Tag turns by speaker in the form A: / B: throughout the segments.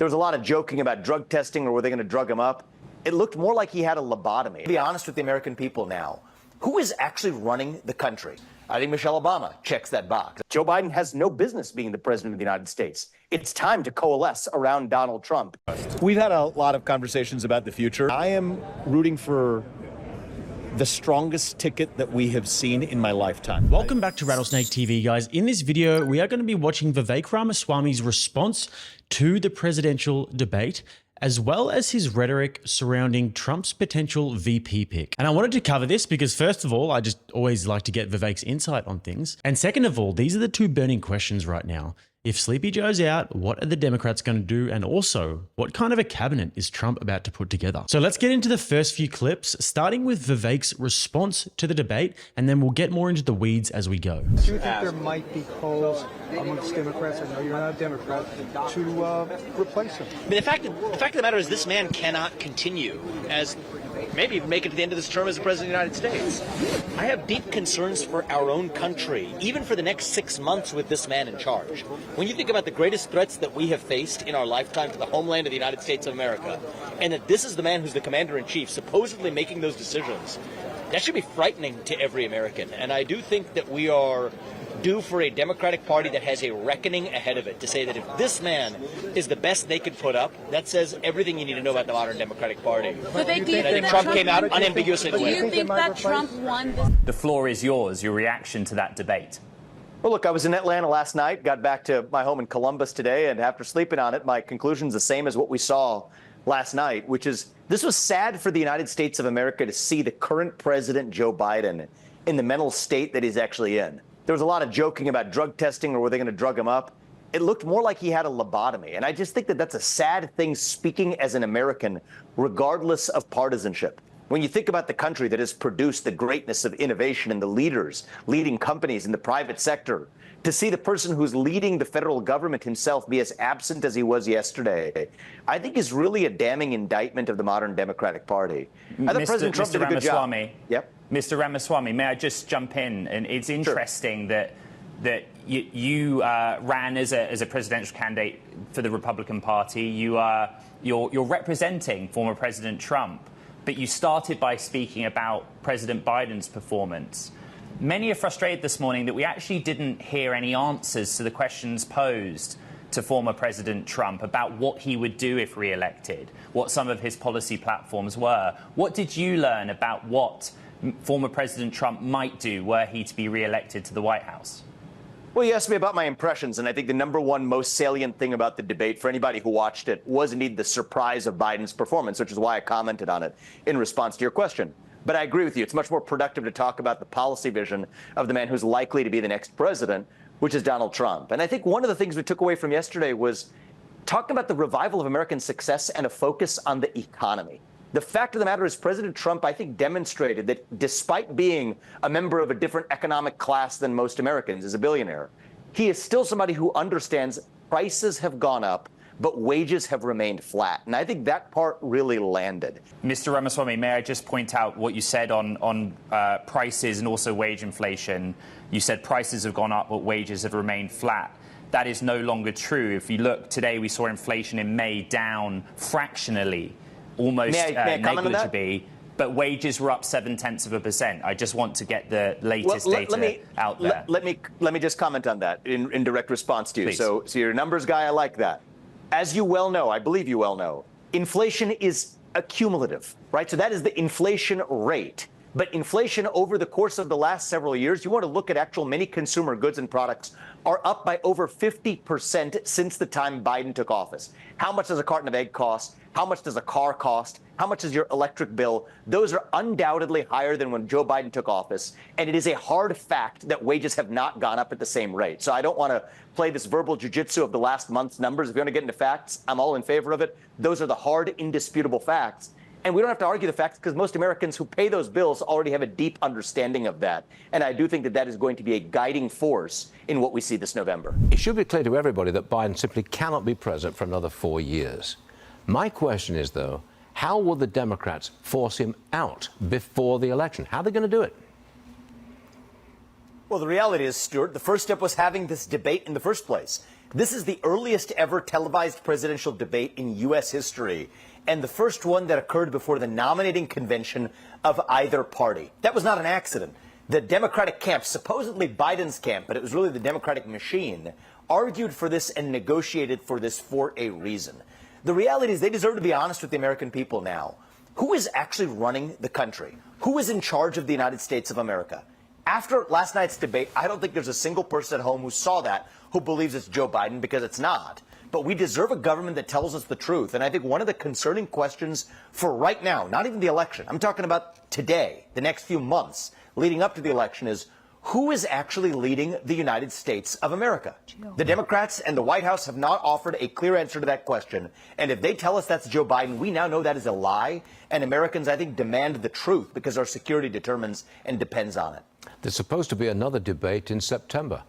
A: There was a lot of joking about drug testing or were they going to drug him up. It looked more like he had a lobotomy. To be honest with the American people now, who is actually running the country? I think Michelle Obama checks that box. Joe Biden has no business being the president of the United States. It's time to coalesce around Donald Trump.
B: We've had a lot of conversations about the future. I am rooting for the strongest ticket that we have seen in my lifetime.
C: Welcome back to Rattlesnake TV, guys. In this video, we are going to be watching Vivek Ramaswamy's response to the presidential debate, as well as his rhetoric surrounding Trump's potential VP pick. And I wanted to cover this because, first of all, I just always like to get Vivek's insight on things. And second of all, these are the two burning questions right now. If Sleepy Joe's out, what are the Democrats going to do? And also, what kind of a cabinet is Trump about to put together? So let's get into the first few clips, starting with Vivek's response to the debate, and then we'll get more into the weeds as we go.
D: Do you think there might be calls amongst Democrats, I know you're not a Democrat, to replace him?
E: I mean, the fact of the matter is this man cannot continue as maybe even make it to the end of this term as the President of the United States. I have deep concerns for our own country, even for the next 6 months with this man in charge. When you think about the greatest threats that we have faced in our lifetime to the homeland of the United States of America, and that this is the man who's the commander-in-chief supposedly making those decisions, that should be frightening to every American. And I do think that we are due for a Democratic Party that has a reckoning ahead of it to say that if this man is the best they could put up, that says everything you need to know about the modern Democratic Party.
F: But
E: I think Trump came out unambiguously.
F: Do you think that Trump won this?
G: The floor is yours, your reaction to that debate.
A: Well, look, I was in Atlanta last night, got back to my home in Columbus today, and after sleeping on it, my conclusion's the same as what we saw last night, which is this was sad for the United States of America to see the current president, Joe Biden, in the mental state that he's actually in. There was a lot of joking about drug testing or were they going to drug him up. It looked more like he had a lobotomy. And I just think that that's a sad thing speaking as an American, regardless of partisanship. When you think about the country that has produced the greatness of innovation and the leaders leading companies in the private sector, to see the person who's leading the federal government himself be as absent as he was yesterday, I think is really a damning indictment of the modern Democratic Party. I thought President Trump did a good job. Yep.
G: Mr. Ramaswamy, may I just jump in? And it's interesting that you ran as a presidential candidate for the Republican Party. You're representing former President Trump, but you started by speaking about President Biden's performance. Many are frustrated this morning that we actually didn't hear any answers to the questions posed to former President Trump about what he would do if re-elected, what some of his policy platforms were. What did you learn about what former President Trump might do were he to be re-elected to the White House?
A: Well, you asked me about my impressions, and I think the number one most salient thing about the debate for anybody who watched it was indeed the surprise of Biden's performance, which is why I commented on it in response to your question. But I agree with you. It's much more productive to talk about the policy vision of the man who's likely to be the next president, which is Donald Trump. And I think one of the things we took away from yesterday was talking about the revival of American success and a focus on the economy. The fact of the matter is President Trump, I think, demonstrated that despite being a member of a different economic class than most Americans, as a billionaire, he is still somebody who understands prices have gone up, but wages have remained flat. And I think that part really landed.
G: Mr. Ramaswamy, may I just point out what you said on prices and also wage inflation? You said prices have gone up, but wages have remained flat. That is no longer true. If you look today, we saw inflation in May down fractionally, almost negligibly, but wages were up 0.7%. I just want to get the latest data out there.
A: Let me just comment on that in direct response to you.
G: Please.
A: So you're a numbers guy. I like that. As you well know, I believe you well know, inflation is accumulative, right? So that is the inflation rate. But inflation over the course of the last several years, you want to look at actual many consumer goods and products, are up by over 50% since the time Biden took office. How much does a carton of egg cost? How much does a car cost? How much is your electric bill? Those are undoubtedly higher than when Joe Biden took office. And it is a hard fact that wages have not gone up at the same rate. So I don't want to play this verbal jujitsu of the last month's numbers. If you want to get into facts, I'm all in favor of it. Those are the hard, indisputable facts. And we don't have to argue the facts because most Americans who pay those bills already have a deep understanding of that. And I do think that that is going to be a guiding force in what we see this November.
H: It should be clear to everybody that Biden simply cannot be president for another 4 years. My question is, though, how will the Democrats force him out before the election? How are they going to do it?
A: Well, the reality is, Stuart, the first step was having this debate in the first place. This is the earliest ever televised presidential debate in U.S. history, and the first one that occurred before the nominating convention of either party. That was not an accident. The Democratic camp, supposedly Biden's camp, but it was really the Democratic machine, argued for this and negotiated for this for a reason. The reality is they deserve to be honest with the American people now. Who is actually running the country? Who is in charge of the United States of America? After last night's debate, I don't think there's a single person at home who saw that who believes it's Joe Biden, because it's not. But we deserve a government that tells us the truth. And I think one of the concerning questions for right now, not even the election, I'm talking about today, the next few months leading up to the election, is who is actually leading the United States of America? The Democrats and the White House have not offered a clear answer to that question. And if they tell us that's Joe Biden, we now know that is a lie. And Americans, I think, demand the truth because our security determines and depends on it.
H: There's supposed to be another debate in September.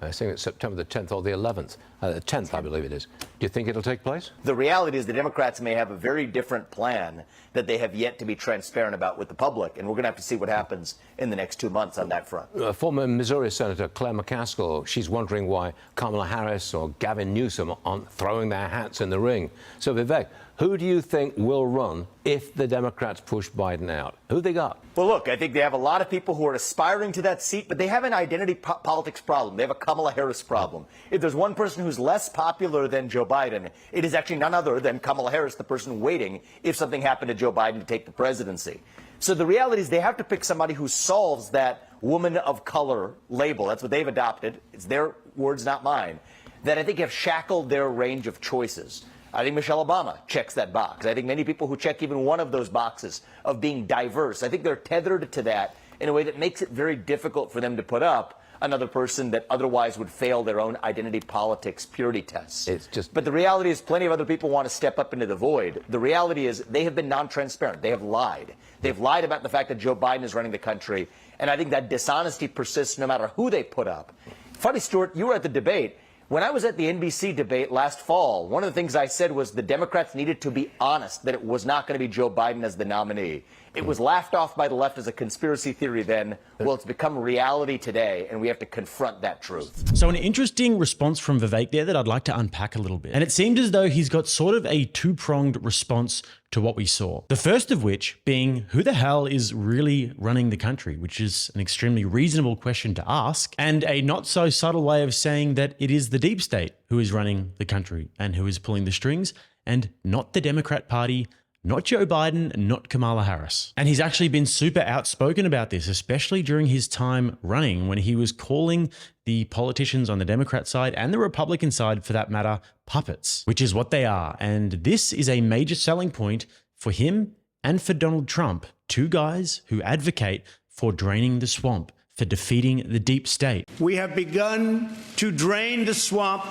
H: I think it's September the 10th or the 11th. The 10th, I believe it is. Do you think it'll take place?
A: The reality is the Democrats may have a very different plan that they have yet to be transparent about with the public, and we're going to have to see what happens in the next 2 months on that front.
H: Former Missouri Senator Claire McCaskill, she's wondering why Kamala Harris or Gavin Newsom aren't throwing their hats in the ring. So, Vivek, who do you think will run if the Democrats push Biden out? Who they got?
A: Well, look, I think they have a lot of people who are aspiring to that seat, but they have an identity politics problem. They have a Kamala Harris problem. If there's one person who's less popular than Joe Biden, it is actually none other than Kamala Harris, the person waiting if something happened to Joe Biden to take the presidency. So the reality is they have to pick somebody who solves that woman of color label. That's what they've adopted. It's their words, not mine, that I think have shackled their range of choices. I think Michelle Obama checks that box. I think many people who check even one of those boxes of being diverse, I think they're tethered to that in a way that makes it very difficult for them to put up another person that otherwise would fail their own identity politics purity tests. But the reality is plenty of other people want to step up into the void. The reality is they have been non-transparent. They have lied. They've lied about the fact that Joe Biden is running the country. And I think that dishonesty persists no matter who they put up. Funny, Stuart, you were at the debate. When I was at the NBC debate last fall, one of the things I said was the Democrats needed to be honest that it was not going to be Joe Biden as the nominee. It was laughed off by the left as a conspiracy theory then. Well, it's become reality today, and we have to confront that truth.
C: So an interesting response from Vivek there that I'd like to unpack a little bit. And it seemed as though he's got sort of a two-pronged response to what we saw. The first of which being, who the hell is really running the country? Which is an extremely reasonable question to ask, and a not so subtle way of saying that it is the deep state who is running the country and who is pulling the strings, and not the Democrat Party, not Joe Biden, not Kamala Harris. And he's actually been super outspoken about this, especially during his time running, when he was calling the politicians on the Democrat side and the Republican side, for that matter, puppets, which is what they are. And this is a major selling point for him and for Donald Trump, two guys who advocate for draining the swamp, for defeating the deep state.
I: We have begun to drain the swamp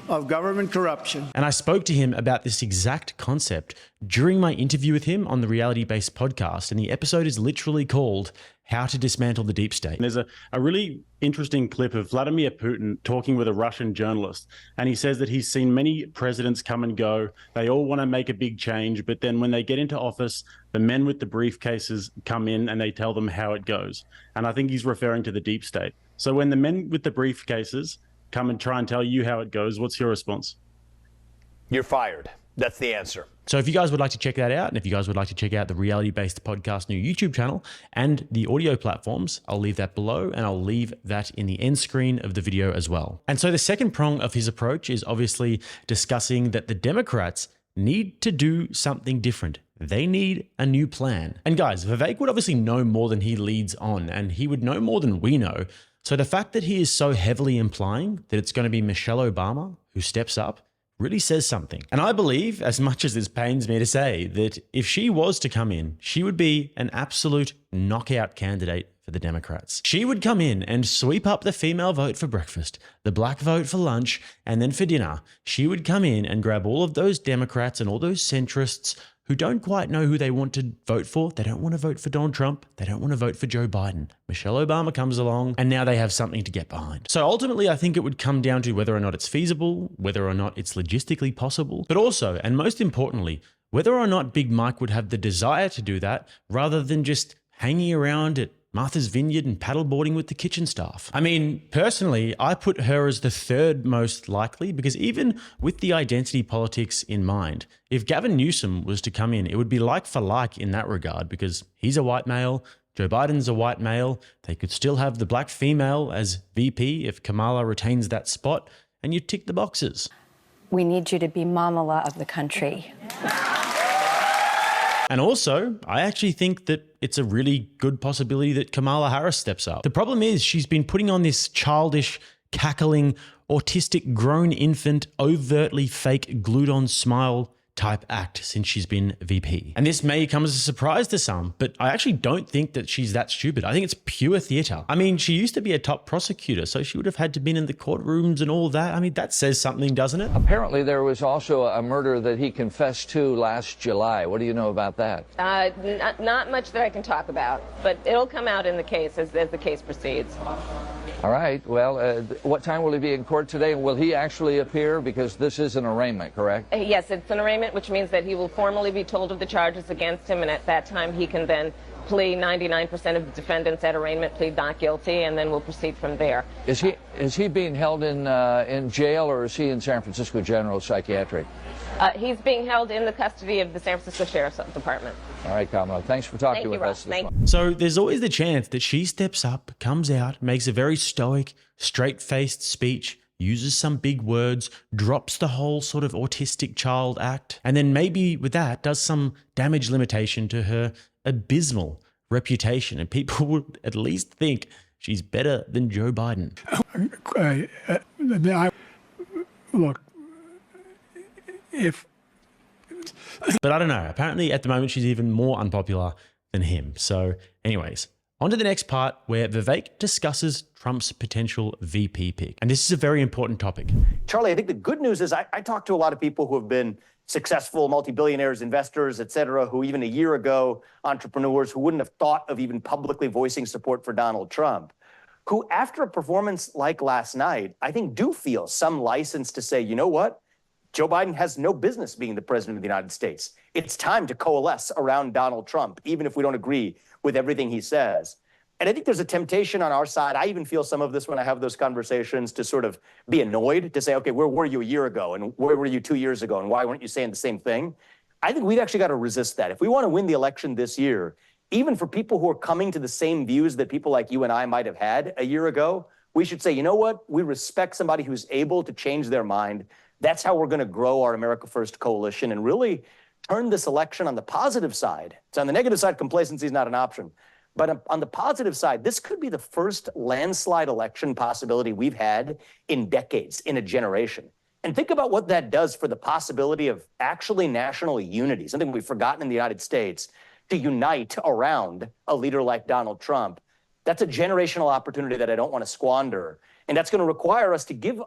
I: of government corruption. And
C: I spoke to him about this exact concept during my interview with him on the Reality Based podcast, and the episode is literally called How to Dismantle the Deep State.
J: There's a really interesting clip of Vladimir Putin talking with a Russian journalist, and he says that he's seen many presidents come and go. They all want to make a big change, but then when they get into office, the men with the briefcases come in and they tell them how it goes. And I think he's referring to the deep state. So when the men with the briefcases come and try and tell you how it goes, what's your response?
B: You're fired. That's the answer.
C: So if you guys would like to check that out, and if you guys would like to check out the Reality Based Podcast new YouTube channel and the audio platforms, I'll leave that below, and I'll leave that in the end screen of the video as well. And so the second prong of his approach is obviously discussing that the Democrats need to do something different. They need a new plan. And guys, Vivek would obviously know more than he leads on, and he would know more than we know. So the fact that he is so heavily implying that it's going to be Michelle Obama who steps up really says something. And I believe, as much as this pains me to say, that if she was to come in, she would be an absolute knockout candidate for the Democrats. She would come in and sweep up the female vote for breakfast, the black vote for lunch, and then for dinner. She would come in and grab all of those Democrats and all those centrists who don't quite know who they want to vote for. They don't want to vote for Donald Trump. They don't want to vote for Joe Biden. Michelle Obama comes along, and now they have something to get behind. So ultimately, I think it would come down to whether or not it's feasible, whether or not it's logistically possible, but also, and most importantly, whether or not Big Mike would have the desire to do that rather than just hanging around at Martha's Vineyard and paddleboarding with the kitchen staff. I mean, personally, I put her as the third most likely because even with the identity politics in mind, if Gavin Newsom was to come in, it would be like for like in that regard because he's a white male, Joe Biden's a white male, they could still have the black female as VP if Kamala retains that spot, and you tick the boxes.
K: We need you to be Mamala of the country.
C: And also, I actually think that it's a really good possibility that Kamala Harris steps up. The problem is she's been putting on this childish, cackling, autistic grown infant, overtly fake glued-on smile type act since she's been VP. And this may come as a surprise to some, but I actually don't think that she's that stupid. I think it's pure theater. I mean, she used to be a top prosecutor, so she would have had to been in the courtrooms and all that. I mean, that says something, doesn't it?
L: Apparently there was also a murder that he confessed to last July. What do you know about that?
M: Not much that I can talk about, but it'll come out in the case as the case proceeds.
L: All right. Well, what time will he be in court today? And will he actually appear? Because this is an arraignment, correct?
M: Yes, it's an arraignment, which means that he will formally be told of the charges against him, and at that time he can then plea. 99% of the defendants at arraignment plead not guilty, and then we'll proceed from there.
L: Is he being held in jail, or is he in San Francisco General Psychiatric?
M: He's being held in the custody of the San Francisco Sheriff's Department.
L: All right, Kamala. Thanks for talking with us.
C: So there's always the chance that she steps up, comes out, makes a very stoic, straight-faced speech, uses some big words, drops the whole sort of autistic child act, and then maybe with that does some damage limitation to her abysmal reputation, and people would at least think she's better than Joe Biden.
D: Look,
C: But I don't know. Apparently at the moment she's even more unpopular than him. So anyways, on to the next part where Vivek discusses Trump's potential VP pick. And this is a very important topic.
A: Charlie, I think the good news is I talked to a lot of people who have been successful multi-billionaires, investors, et cetera, who even a year ago, entrepreneurs who wouldn't have thought of even publicly voicing support for Donald Trump, who after a performance like last night, I think do feel some license to say, you know what? Joe Biden has no business being the president of the United States. It's time to coalesce around Donald Trump, even if we don't agree with everything he says. And I think there's a temptation on our side. I even feel some of this when I have those conversations to sort of be annoyed, to say, okay, where were you a year ago? And where were you 2 years ago? And why weren't you saying the same thing? I think we've actually got to resist that. If we want to win the election this year, even for people who are coming to the same views that people like you and I might have had a year ago, we should say, you know what? We respect somebody who's able to change their mind. That's how we're going to grow our America First coalition and really turn this election on the positive side. So on the negative side, complacency is not an option. But on the positive side, this could be the first landslide election possibility we've had in decades, in a generation. And think about what that does for the possibility of actually national unity, something we've forgotten in the United States, to unite around a leader like Donald Trump. That's a generational opportunity that I don't want to squander. And that's going to require us to give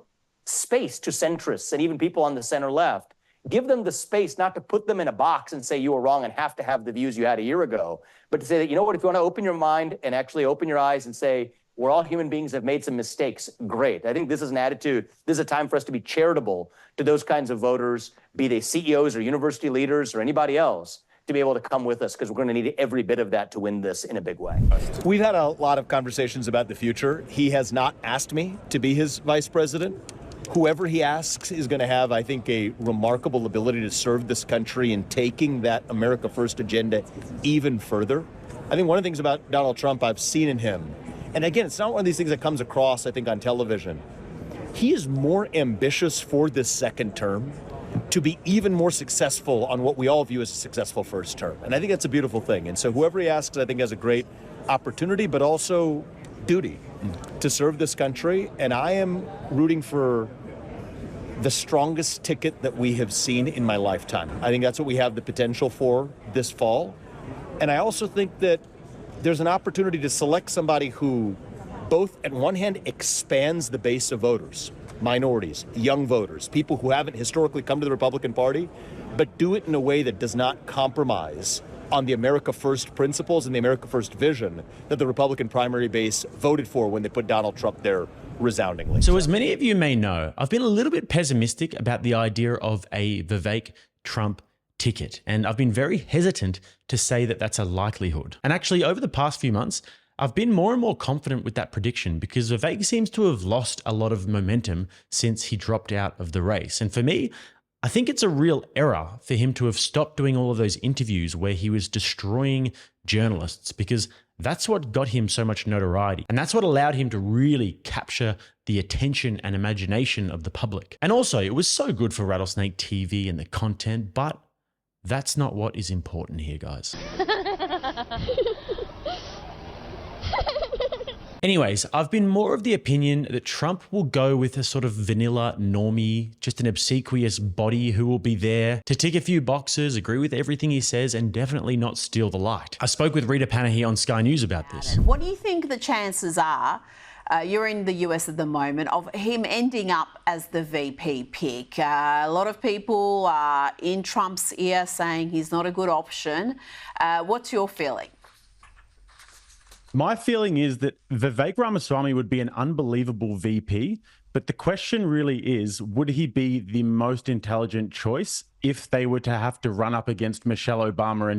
A: space to centrists and even people on the center left. Give them the space not to put them in a box and say you were wrong and have to have the views you had a year ago, but to say that, you know what, if you want to open your mind and actually open your eyes and say, we're all human beings, have made some mistakes, great. I think this is an attitude, this is a time for us to be charitable to those kinds of voters, be they CEOs or university leaders or anybody else, to be able to come with us, because we're going to need every bit of that to win this in a big way.
B: We've had a lot of conversations about the future. He has not asked me to be his vice president. Whoever he asks is going to have, I think, a remarkable ability to serve this country in taking that America First agenda even further. I think one of the things about Donald Trump I've seen in him, and again, it's not one of these things that comes across, I think, on television. He is more ambitious for this second term to be even more successful on what we all view as a successful first term. And I think that's a beautiful thing. And so whoever he asks, I think, has a great opportunity, but also duty to serve this country. And I am rooting for the strongest ticket that we have seen in my lifetime. I think that's what we have the potential for this fall. And I also think that there's an opportunity to select somebody who both, at one hand, expands the base of voters, minorities, young voters, people who haven't historically come to the Republican Party, but do it in a way that does not compromise on the America First principles and the America First vision that the Republican primary base voted for when they put Donald Trump there resoundingly.
C: So as many of you may know, I've been a little bit pessimistic about the idea of a Vivek Trump ticket, and I've been very hesitant to say that that's a likelihood. And actually, over the past few months, I've been more and more confident with that prediction because Vivek seems to have lost a lot of momentum since he dropped out of the race. And for me, I think it's a real error for him to have stopped doing all of those interviews where he was destroying journalists, because that's what got him so much notoriety. And that's what allowed him to really capture the attention and imagination of the public. And also, it was so good for Rattlesnake TV and the content, but that's not what is important here, guys. Anyways, I've been more of the opinion that Trump will go with a sort of vanilla normie, just an obsequious body who will be there to tick a few boxes, agree with everything he says, and definitely not steal the light. I spoke with Rita Panah here on Sky News about this.
F: What do you think the chances are, you're in the US at the moment, of him ending up as the VP pick? A lot of people are in Trump's ear saying he's not a good option. What's your feeling?
J: My feeling is that Vivek Ramaswamy would be an unbelievable VP, but the question really is, would he be the most intelligent choice if they were to have to run up against Michelle Obama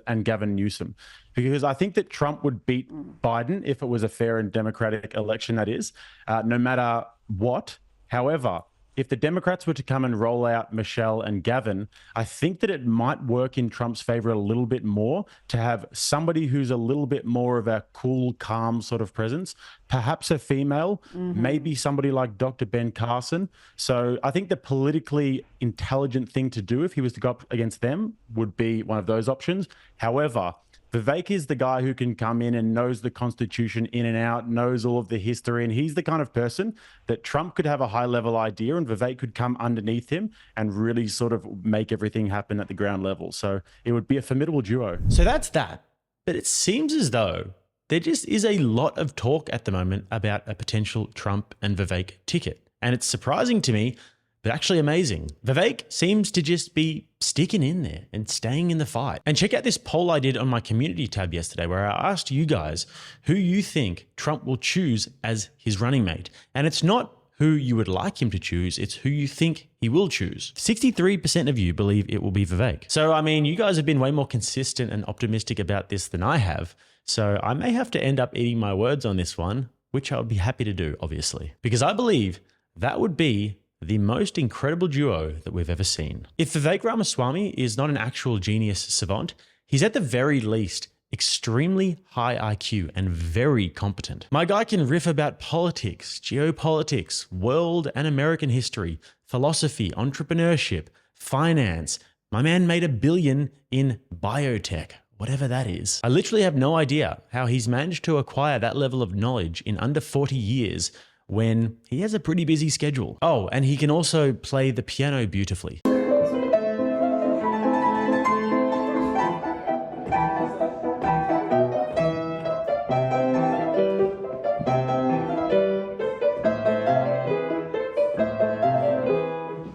J: and Gavin Newsom? Because I think that Trump would beat Biden if it was a fair and democratic election, that is, no matter what. However, if the Democrats were to come and roll out Michelle and Gavin, I think that it might work in Trump's favor a little bit more to have somebody who's a little bit more of a cool, calm sort of presence, perhaps a female, maybe somebody like Dr. Ben Carson. So I think the politically intelligent thing to do if he was to go up against them would be one of those options. However, Vivek is the guy who can come in and knows the Constitution in and out, knows all of the history, and he's the kind of person that Trump could have a high-level idea and Vivek could come underneath him and really sort of make everything happen at the ground level. So it would be a formidable duo.
C: So that's that. But it seems as though there just is a lot of talk at the moment about a potential Trump and Vivek ticket. And it's surprising to me, but actually amazing. Vivek seems to just be sticking in there and staying in the fight. And check out this poll I did on my community tab yesterday where I asked you guys who you think Trump will choose as his running mate. And it's not who you would like him to choose, it's who you think he will choose. 63% of you believe it will be Vivek. So, I mean, you guys have been way more consistent and optimistic about this than I have. So I may have to end up eating my words on this one, which I would be happy to do, obviously, because I believe that would be the most incredible duo that we've ever seen. If Vivek Ramaswamy is not an actual genius savant, he's at the very least extremely high IQ and very competent. My guy can riff about politics, geopolitics, world and American history, philosophy, entrepreneurship, finance. My man made $1 billion in biotech, whatever that is. I literally have no idea how he's managed to acquire that level of knowledge in under 40 years when he has a pretty busy schedule. Oh, and he can also play the piano beautifully.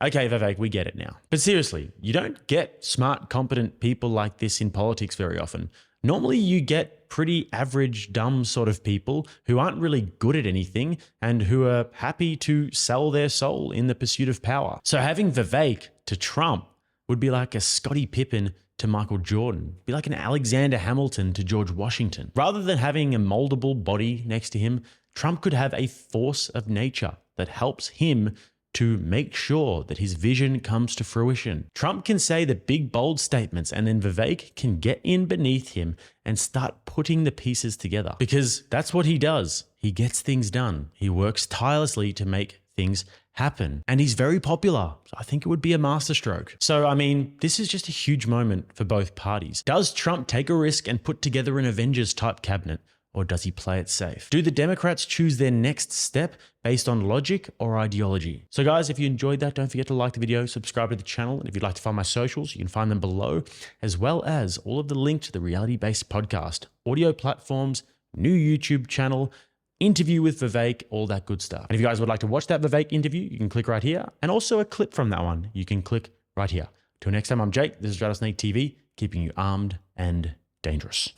C: Okay, Vivek, we get it now. But seriously, you don't get smart, competent people like this in politics very often. Normally you get pretty average, dumb sort of people who aren't really good at anything and who are happy to sell their soul in the pursuit of power. So having Vivek to Trump would be like a Scottie Pippen to Michael Jordan, be like an Alexander Hamilton to George Washington. Rather than having a moldable body next to him, Trump could have a force of nature that helps him to make sure that his vision comes to fruition. Trump can say the big, bold statements, and then Vivek can get in beneath him and start putting the pieces together. Because that's what he does. He gets things done. He works tirelessly to make things happen. And he's very popular. So I think it would be a masterstroke. So, I mean, this is just a huge moment for both parties. Does Trump take a risk and put together an Avengers-type cabinet? Or does he play it safe? Do the Democrats choose their next step based on logic or ideology? So guys, if you enjoyed that, don't forget to like the video, subscribe to the channel. And if you'd like to find my socials, you can find them below, as well as all of the links to the reality-based podcast, audio platforms, new YouTube channel, interview with Vivek, all that good stuff. And if you guys would like to watch that Vivek interview, you can click right here. And also a clip from that one, you can click right here. Till next time, I'm Jake. This is Rattlesnake TV, keeping you armed and dangerous.